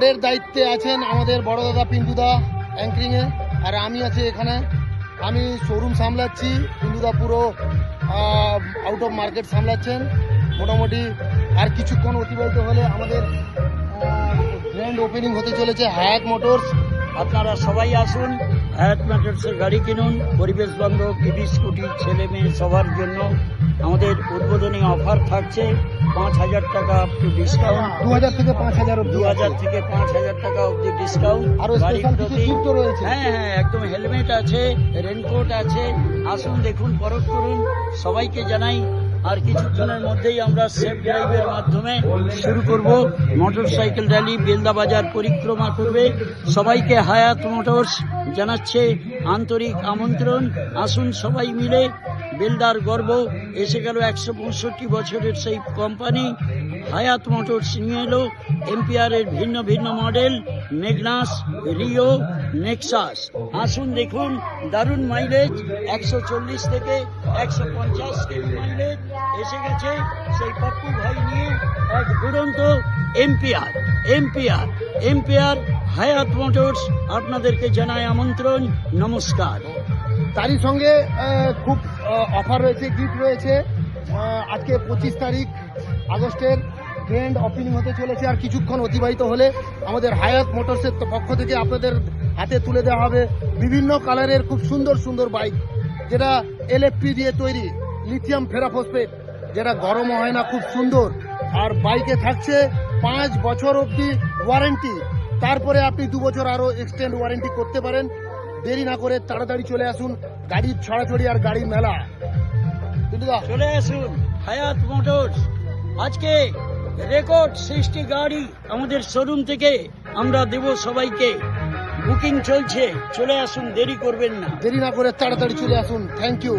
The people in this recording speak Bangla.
রোডের দায়িত্বে আছেন আমাদের বড় দাদা পিন্টুদা অ্যাঙ্করিংয়ে, আর আমি আছি এখানে। আমি শোরুম সামলাচ্ছি, পিন্টুদা পুরো আউট অফ মার্কেট সামলাচ্ছেন। মোটামুটি আর কিছুক্ষণ অতিবাহিত হলে আমাদের গ্র্যান্ড ওপেনিং হতে চলেছে হায়াত মোটরস। আপনারা সবাই আসুন, হায়াত মোটরসের গাড়ি কিনুন। পরিবেশ বান্ধব ইভি স্কুটি ছেলে মেয়ে সবার জন্য আমাদের উদ্বোধনী অফার থাকছে। 5,000 টাকা আপনি ডিসকাউন্ট, 2000 থেকে 5000 2000 থেকে 5,000 টাকা অবধি ডিসকাউন্ট। আরো স্পেশাল কিছু গিফট রয়েছে। হ্যাঁ, একদম হেলমেট আছে, রেনকোট আছে। আসুন, দেখুন, পরখ করুন। সবাইকে জানাই আর কিছুক্ষণের মধ্যেই আমরা সেফ ড্রাইভের মাধ্যমে শুরু করব। মোটরসাইকেল র্যালি বেলদা বাজার পরিক্রমা করবে। সবাইকে হায়াত মোটরস জানাচ্ছে আন্তরিক আমন্ত্রণ। আসুন সবাই মিলে, বেলদার গর্ব এসে গেল। 165 বছরের সেই কোম্পানি হায়াত মোটরস নিয়ে এলো এম্পিয়ারের ভিন্ন ভিন্ন মডেল, মেগনাস, রিও, নেক্সাস। আসুন দেখুন, দারুণ মাইলেজ, 140 থেকে 150 মাইলেজ এসে গেছে সেই পাপ্পু ভাই নিয়ে এক দুরন্ত এম্পিয়ার। এম্পিয়ার এম্পিয়ার হায়াত মোটরস আপনাদেরকে জানায় আমন্ত্রণ। নমস্কার। তারই সঙ্গে খুব অফার রয়েছে, গিফট রয়েছে। আজকে 25 তারিখ আগস্টের গ্র্যান্ড ওপেনিং হতে চলেছে, আর কিছুক্ষণ অতিবাহিত হলে আমাদের হায়াত মোটরসের পক্ষ থেকে আপনাদের হাতে তুলে দেওয়া হবে বিভিন্ন কালারের খুব সুন্দর সুন্দর বাইক, যেটা এলএফপি দিয়ে তৈরি, লিথিয়াম ফেরাফসফেট, যেটা গরমও হয় না, খুব সুন্দর। আর বাইকে থাকছে 5 বছর অবধি ওয়ারেন্টি। তারপরে আপনি 2 বছর আরও এক্সটেন্ড ওয়ারেন্টি করতে পারেন। দেরি না করে তাড়াতাড়ি চলে আসুন, গাড়ির ছড়াছড়ি আর গাড়ির মেলা। চলে আসুন হায়াত মোটরস। আজকে রেকর্ড 60 গাড়ি আমাদের শোরুম থেকে আমরা দেব সবাইকে। বুকিং চলছে, চলে আসুন, দেরি করবেন না। দেরি না করে তাড়াতাড়ি চলে আসুন। Thank you.